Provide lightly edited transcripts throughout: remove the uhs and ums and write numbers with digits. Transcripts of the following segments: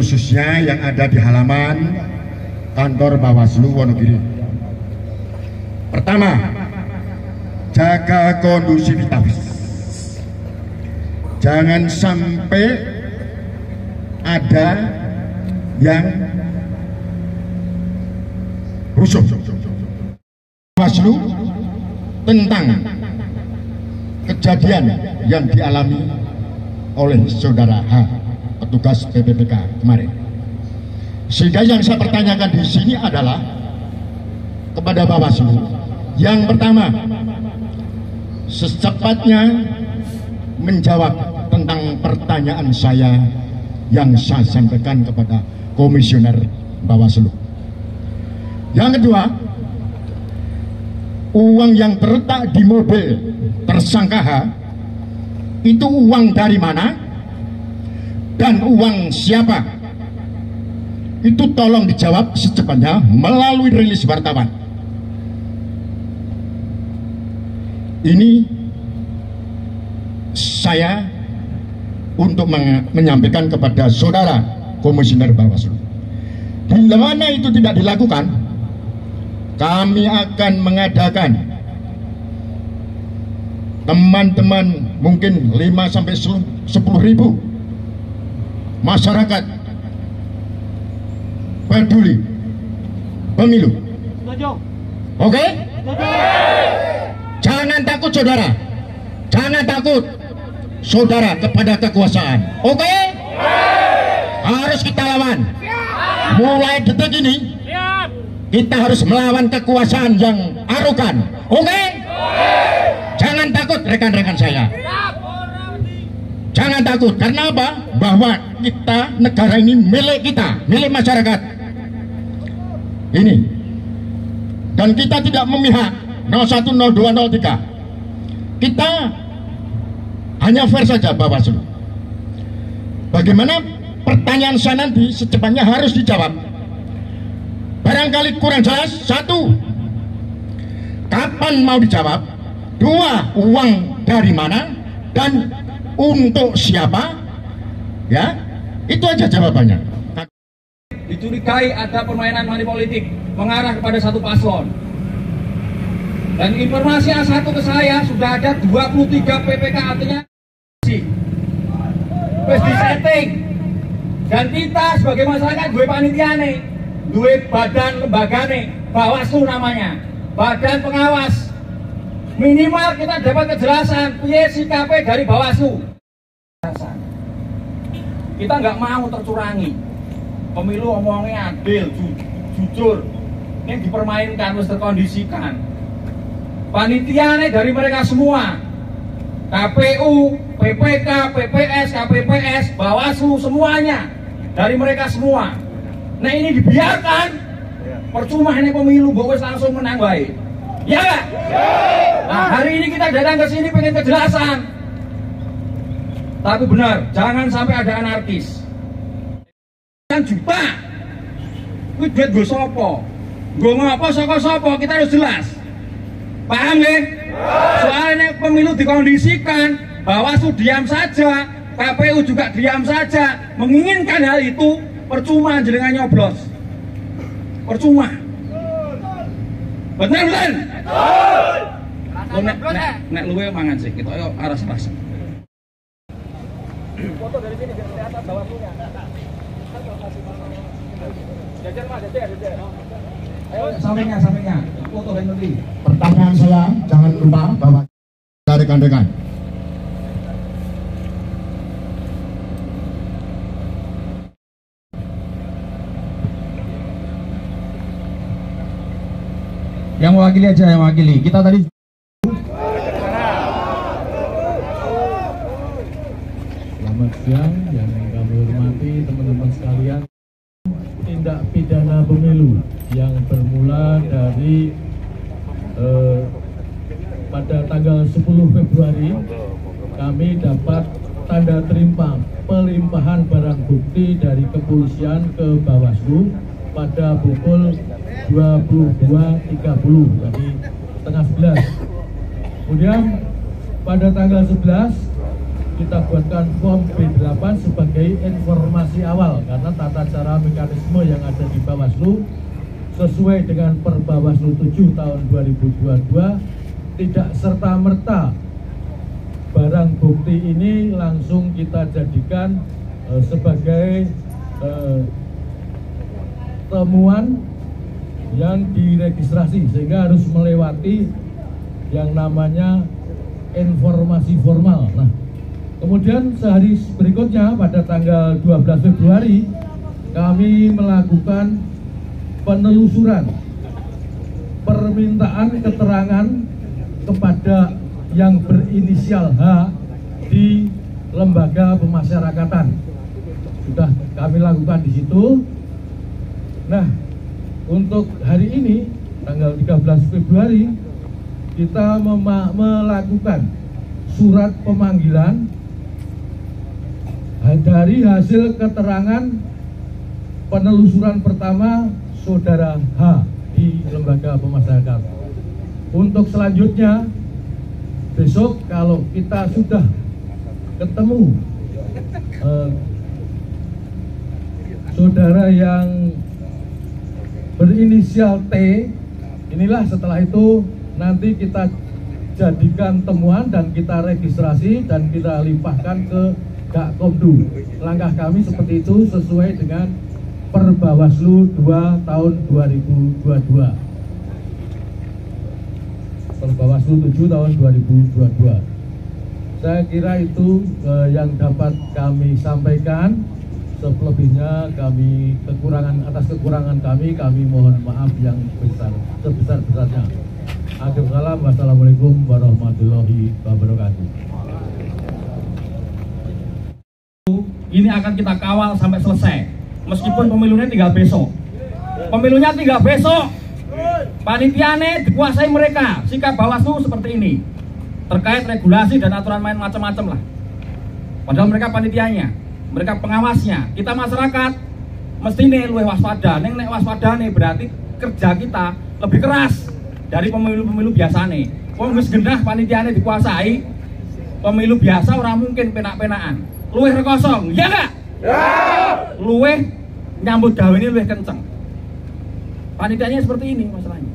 khususnya yang ada di halaman kantor Bawaslu Wonogiri. Pertama, jaga kondusivitas. Jangan sampai ada yang rusuh. Bawaslu tentang kejadian yang dialami oleh saudara H, petugas PPPK kemarin. Sehingga yang saya pertanyakan di sini adalah kepada Bawaslu. Yang pertama, secepatnya menjawab tentang pertanyaan saya yang saya sampaikan kepada Komisioner Bawaslu. Yang kedua, uang yang terletak di mobil tersangka H itu uang dari mana dan uang siapa? Itu tolong dijawab secepatnya melalui rilis wartawan. Ini saya untuk menyampaikan kepada saudara Komisioner Bawaslu. Bila mana itu tidak dilakukan, kami akan mengadakan teman-teman mungkin 5-10 ribu masyarakat peduli pemilu. Oke? Jangan takut saudara, jangan takut saudara kepada kekuasaan. Oke? Harus kita lawan. Mulai detik ini kita harus melawan kekuasaan yang arogan. Oke? Jangan takut rekan-rekan saya. Jangan takut, karena apa? Bahwa kita, negara ini milik kita, milik masyarakat ini. Dan kita tidak memihak 01, 02, 03. Kita hanya fair saja Bawaslu. Bagaimana pertanyaan saya nanti secepatnya harus dijawab. Barangkali kurang jelas, 1, kapan mau dijawab? 2, uang dari mana dan untuk siapa? Ya, itu aja jawabannya. Dicurigai ada permainan money politik mengarah kepada satu paslon. Dan informasi A1 ke saya sudah ada 23 PPK, artinya wis disetting. Dan kita sebagai masyarakat gue panitia nih, gue badan lembaga nih, Bawaslu namanya, badan pengawas. Minimal kita dapat kejelasan piye sikapnya dari Bawaslu. Kita nggak mau tercurangi. Pemilu omongnya adil, jujur. Ini dipermainkan, harus terkondisikan. Panitianya dari mereka semua, KPU, PPK, PPS, KPPS, Bawaslu, semuanya dari mereka semua. Nah ini dibiarkan, percuma ini pemilu, gue langsung menang baik. Ya nggak? Nah hari ini kita datang ke sini pengen kejelasan. Tapi benar, jangan sampai ada anarkis. Juta, itu duit gue sopo, gue ngopo sopo, kita harus jelas. Paham ya? Soalnya pemilu dikondisikan, Bawaslu diam saja, KPU juga diam saja, menginginkan hal itu, percuma jenengan nyoblos, percuma. Benar kan? Nek luwe mangan sih, kita ayo aras-arasan. Foto dari sini biar kelihatan Bawaslunya. Sampingnya, foto dan nanti. Pertanyaan saya, jangan lupa bawa rekan-rekan. Yang mewakili aja, yang mewakili. Kita tadi Selamat siang yang kami hormati teman-teman sekalian. Tindak pidana pemilu yang bermula dari pada tanggal 10 Februari kami dapat tanda terima pelimpahan barang bukti dari kepolisian ke Bawaslu pada pukul 22.30, jadi setengah 11. Kemudian pada tanggal 11 kita buatkan form B8 sebagai informasi awal karena tata cara mekanisme yang ada di Bawaslu sesuai dengan Perbawaslu 7 tahun 2022 tidak serta-merta barang bukti ini langsung kita jadikan sebagai temuan yang diregistrasi, sehingga harus melewati yang namanya informasi formal. Nah, kemudian sehari berikutnya pada tanggal 12 Februari kami melakukan penelusuran permintaan keterangan kepada yang berinisial H di lembaga pemasyarakatan. Sudah kami lakukan di situ. Nah, untuk hari ini tanggal 13 Februari kita melakukan surat pemanggilan dari hasil keterangan penelusuran pertama saudara H di lembaga pemasyarakatan. Untuk selanjutnya besok kalau kita sudah ketemu saudara yang berinisial T, inilah setelah itu nanti kita jadikan temuan dan kita registrasi dan kita limpahkan ke Gakomdu. Langkah kami seperti itu sesuai dengan Perbawaslu 2 tahun 2022. Perbawaslu 7 tahun 2022. Saya kira itu yang dapat kami sampaikan. Selebihnya kami atas kekurangan kami mohon maaf yang sebesar-besarnya. Akhir salam, wassalamualaikum warahmatullahi wabarakatuh. ini akan kita kawal sampai selesai. Meskipun pemilunya tinggal besok. Pemilunya tinggal besok. Panitiane dikuasai mereka. Sikap Bawaslu seperti ini. Terkait regulasi dan aturan main macam-macam lah. Padahal mereka panitianya, mereka pengawasnya. Kita masyarakat mesti nih luwih waspada. Nek waspada nih berarti kerja kita lebih keras dari pemilu-pemilu biasa nih. Wong wis genah panitiane dikuasai. Pemilu biasa orang mungkin penak-penakan. Luwih rekosong, ya enggak? Ya. Luwih nyambut gawe ini luwih kenceng. Panitianya seperti ini masalahnya.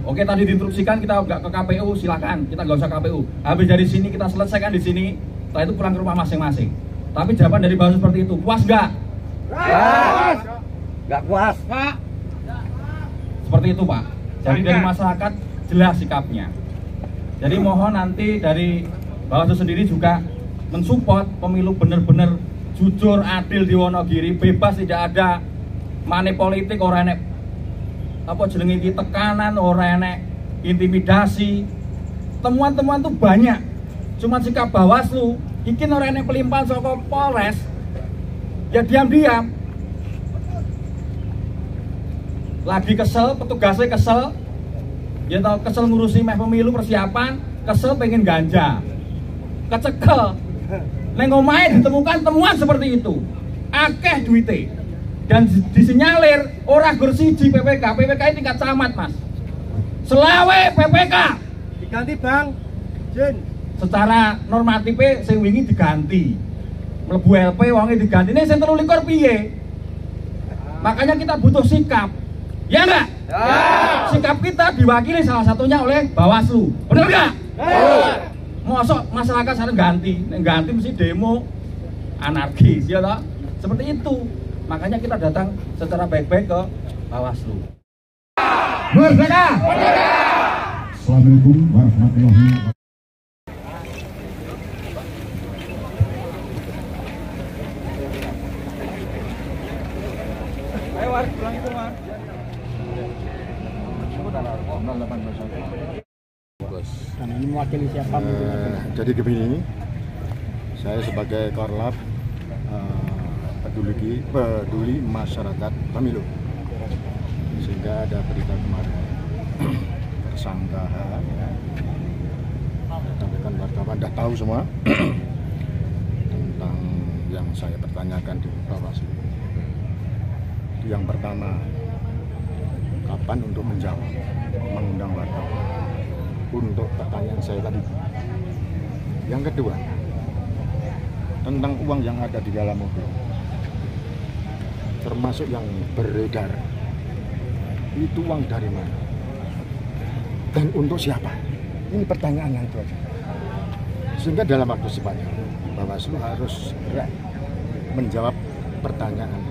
Oke, tadi diinstruksikan kita nggak ke KPU, silakan. Kita nggak usah KPU. Habis dari sini kita selesaikan di sini. Setelah itu pulang ke rumah masing-masing. Tapi jawaban dari Bawaslu seperti itu, puas nggak? Puas. Nggak puas, Pak. Seperti itu, Pak. Jadi dari masyarakat jelas sikapnya. Jadi mohon nanti dari Bawaslu sendiri juga mensupport pemilu benar-benar jujur, adil di Wonogiri, bebas, tidak ada money politik, orang enek apa jenenge iki tekanan, orang enek intimidasi. Temuan-temuan tuh banyak. Cuma sikap Bawaslu, iki orang enek pelimpahan saka Polres, ya diam-diam. Lagi kesel, petugasnya kesel, ya tau kesel ngurusi meh pemilu persiapan, kesel pengen ganja, kecekel. Neng omahe ditemukan temuan seperti itu, akeh duite, dan disinyalir orang bersiji PPK ini tingkat camat mas, selawe PPK diganti bang, Jin. Secara normatifnya sing wingi diganti, mlebu LP wonge diganti, ini sing 23 piye? Makanya kita butuh sikap. Ya enggak? Ya. Sikap kita diwakili salah satunya oleh Bawaslu. Benar enggak? Ya. Mosok masyarakat sekarang ganti mesti demo anarkis ya toh? Seperti itu. Makanya kita datang secara baik-baik ke Bawaslu. Merdeka! Assalamualaikum warahmatullahi wabarakatuh. Ayo War, pulang itu War. Dan ini mewakili siapa? Jadi begini, saya sebagai Korlap peduli masyarakat pemilu, sehingga ada berita kemarin tersangka rekan-rekan wartawan dah tahu semua tentang yang saya pertanyakan di Bawaslu. Itu yang pertama, kapan untuk menjawab, mengundang wartawan untuk pertanyaan saya tadi. Yang kedua, tentang uang yang ada di dalam mobil, termasuk yang beredar, itu uang dari mana dan untuk siapa? Ini pertanyaan yang itu aja. Sehingga dalam waktu secepatnya Bawaslu harus segera menjawab pertanyaan.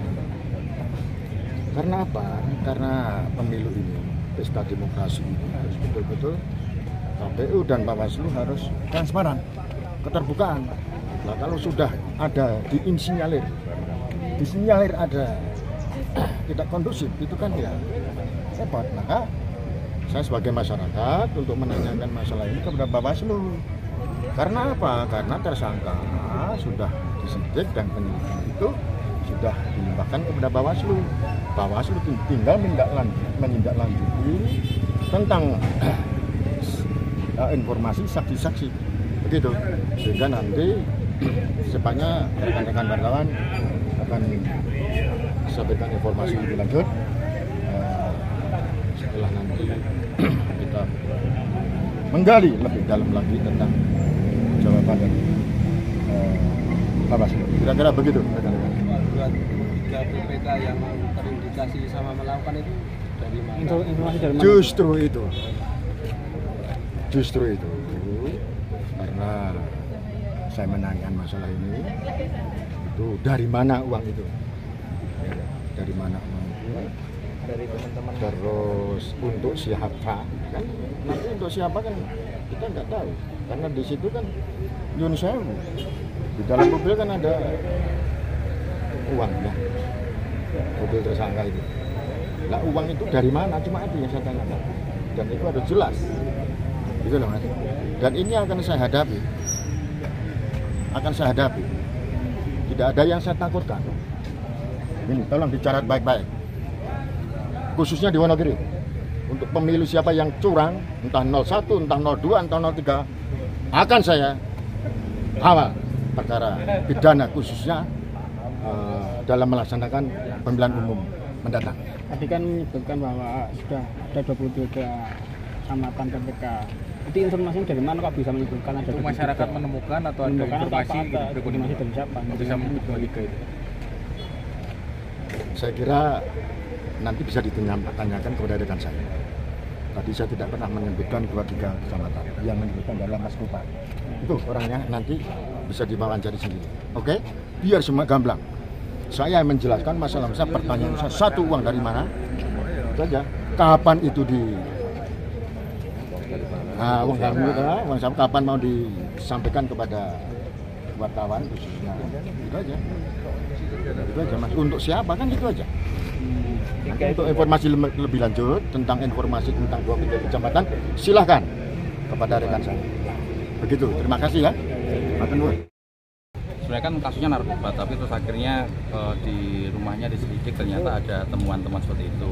Karena apa? Karena pemilu ini, pesta demokrasi ini harus betul-betul KPU dan Bawaslu harus transparan, keterbukaan. Nah, kalau sudah ada disinyalir ada tidak kondusif, itu kan ya repot. Maka saya sebagai masyarakat untuk menanyakan masalah ini kepada Bawaslu. Karena apa? Karena tersangka sudah disidik dan penyelidikan itu sudah dilimpahkan kepada Bawaslu. Bawaslu tinggal menindaklanjuti tentang informasi saksi-saksi, begitu. Sehingga nanti secepatnya rekan-rekan wartawan akan sampaikan informasi lebih lanjut setelah nanti kita menggali lebih dalam lagi tentang jawaban dari Bawaslu. Kira-kira begitu, rekan-rekan. Tiga PPK yang terindikasi sama melakukan itu dari mana? Informasi dari mana? Justru itu karena saya menanyakan masalah ini, itu dari mana uang itu? Dari mana uang itu? Dari teman-teman. Terus untuk siapa? Kan nanti untuk siapa kan kita nggak tahu, karena di situ kan Yun Sewu, di dalam mobil kan ada uangnya, mobil tersangka itu. Nah, uang itu dari mana? Cuma itu yang saya tanyakan, dan itu harus jelas, gitu loh Mas. Dan ini akan saya hadapi, tidak ada yang saya takutkan. Ini tolong dicatat baik-baik, khususnya di Wonogiri. Untuk pemilu siapa yang curang, entah 01, entah 02, entah 03, akan saya kawal perkara pidana, khususnya dalam melaksanakan pemilihan umum mendatang. Tadi kan menyebutkan bahwa sudah ada 23 kecamatan PPK. Itu informasinya dari mana kok bisa menyebutkan ada? Itu masyarakat menemukan atau ada informasi informasi dari siapa? Bisa menyebutkan itu. Saya kira nanti bisa ditanyakan kepada rekan saya. Tadi saya tidak pernah menyebutkan 23 kecamatan, yang menyebutkan adalah Mas Kupa. Itu orangnya nanti bisa diwawancara sendiri. Oke? Biar semua gamblang. Saya menjelaskan masalah pertanyaan saya, satu, uang dari mana? Itu aja. Kapan itu uang sabu kapan mau disampaikan kepada wartawan khususnya? Itu aja Mas. Untuk siapa kan itu aja. Nanti untuk informasi lebih lanjut tentang informasi tentang 23 kecamatan, silahkan kepada rekan saya. Begitu, terima kasih ya. Sebenarnya kan kasusnya narkoba, tapi terus akhirnya di rumahnya diselidik ternyata ada temuan-temuan seperti itu.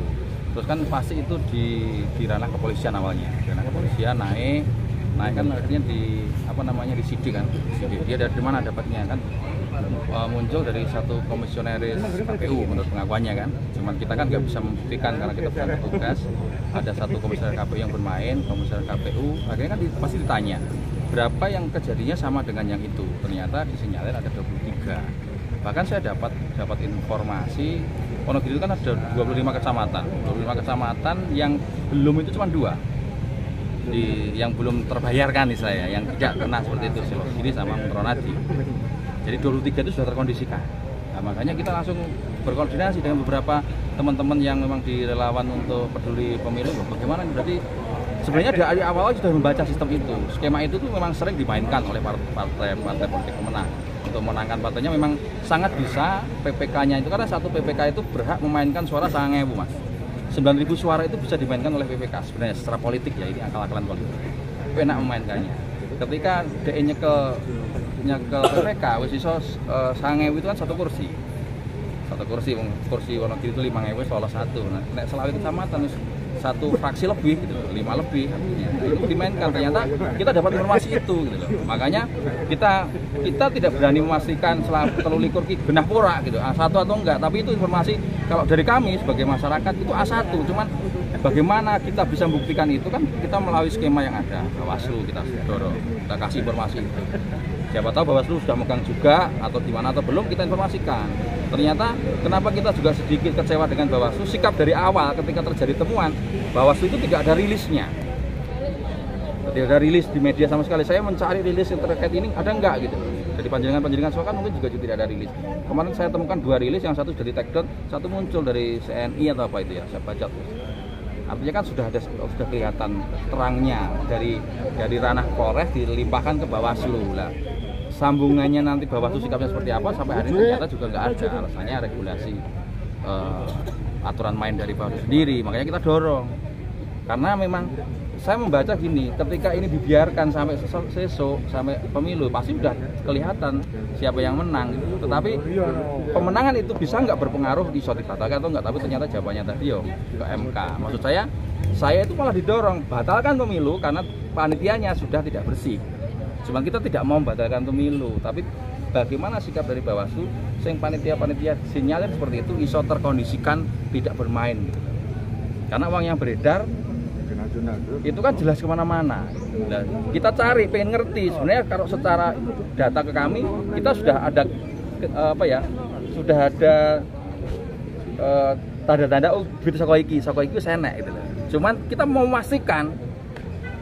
Terus kan pasti itu di ranah kepolisian awalnya, ranah kepolisian naik kan akhirnya disidik kan. Dia dari mana dapatnya kan? Muncul dari satu komisioneris KPU menurut pengakuannya kan. Cuman kita kan nggak bisa membuktikan karena kita bukan petugas. Ada satu komisioner KPU yang bermain, komisioner KPU akhirnya kan pasti ditanya berapa yang kejadiannya sama dengan yang itu. Ternyata disinyalir ada 23. Bahkan saya dapat informasi Wonogiri itu kan ada 25 kecamatan. 25 kecamatan yang belum itu cuma 2. Yang belum terbayarkan nih saya, yang tidak kena seperti itu Silogiri sama Mentronadi. Jadi 23 itu sudah terkondisikan. Nah, makanya kita langsung berkoordinasi dengan beberapa teman-teman yang memang di relawan untuk peduli pemilu. Bagaimana berarti sebenarnya dari awal sudah membaca sistem itu. Skema itu tuh memang sering dimainkan oleh partai politik pemenang. Untuk memenangkan partainya memang sangat bisa PPK-nya itu, karena satu PPK itu berhak memainkan suara 9.000 Mas. 9.000 suara itu bisa dimainkan oleh PPK sebenarnya secara politik ya, ini akal-akalan politik. Enak memainkannya. Ketika DE nyekel PPK wis iso 9.000 itu kan satu kursi. Kursi Wonogiri itu 5.000 lolos satu. Nah, nek Selawi kecamatan satu fraksi lebih gitu, 5 lebih artinya. Itu dimainkan, ternyata kita dapat informasi itu gitu loh. Makanya kita tidak berani memastikan telu likur ki genah pura gitu, A1 atau enggak, tapi itu informasi kalau dari kami sebagai masyarakat itu A1. Cuman bagaimana kita bisa membuktikan itu kan kita melalui skema yang ada. Bawaslu kita dorong, kita kasih informasi itu. Siapa tahu Bawaslu sudah megang juga atau di mana atau belum, kita informasikan. Ternyata kenapa kita juga sedikit kecewa dengan Bawaslu, sikap dari awal ketika terjadi temuan Bawaslu itu tidak ada rilisnya. Tidak ada rilis di media sama sekali. Saya mencari rilis yang terkait ini ada enggak gitu. Dari panjenengan suara kan mungkin juga tidak ada rilis. Kemarin saya temukan 2 rilis, yang satu dari take down, satu muncul dari CNI atau apa itu ya, saya baca. Artinya kan sudah kelihatan terangnya dari ranah Polres dilimpahkan ke Bawaslu lah. Sambungannya nanti Bawaslu sikapnya seperti apa sampai hari ini ternyata juga nggak ada. Alasannya regulasi aturan main dari Bawaslu sendiri. Makanya kita dorong. Karena memang saya membaca gini, ketika ini dibiarkan sampai sesok sampai pemilu pasti sudah kelihatan siapa yang menang gitu. Tetapi pemenangan itu bisa nggak berpengaruh di suatu dibatalkan atau nggak, tapi ternyata jawabannya tadi ke MK. Maksud saya itu malah didorong batalkan pemilu karena panitianya sudah tidak bersih. Cuman kita tidak mau membatalkan pemilu, tapi bagaimana sikap dari Bawaslu sing panitia sinyalir seperti itu iso terkondisikan tidak bermain gitu. Karena uang yang beredar itu kan jelas kemana-mana. Nah, kita cari, pengen ngerti. Sebenarnya kalau secara data ke kami, kita sudah ada sudah ada tanda-tanda duit saka iki senek gitu loh. Cuman kita mau memastikan,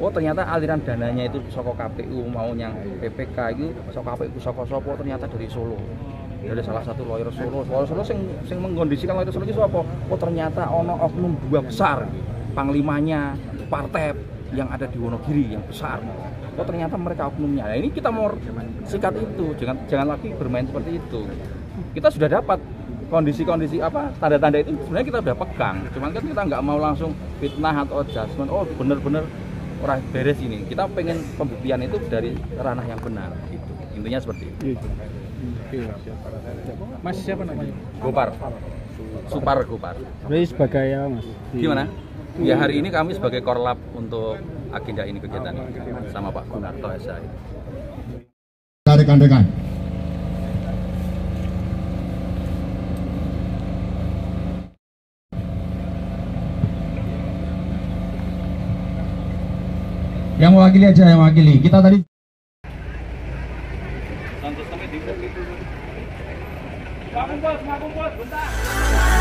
oh ternyata aliran dananya itu saka KPU mau yang PPK itu saka KPU saka sapa, ternyata dari Solo. Dari salah satu lawyer Solo sing mengkondisikan lawyer Solo itu sapa? Oh ternyata ono oknum 2 besar, panglimanya partai yang ada di Wonogiri yang besar. Oh ternyata mereka oknumnya. Nah, ini kita mau sikat itu, jangan lagi bermain seperti itu. Kita sudah dapat kondisi-kondisi tanda-tanda itu sebenarnya kita sudah pegang. Cuman kan kita nggak mau langsung fitnah atau adjustment. Oh bener-bener orang beres ini. Kita pengen pembuktian itu dari ranah yang benar. Gitu. Intinya seperti itu. Mas siapa namanya? Gopar. Supar Gopar. Jadi sebagai ya Mas? Gimana? Ya hari ini kami sebagai korlap untuk agenda ini, kegiatan ini sama Pak Gunarto SI. Rekan-rekan, yang mewakili aja, yang mewakili. Kita tadi Ngaku bos, bentar.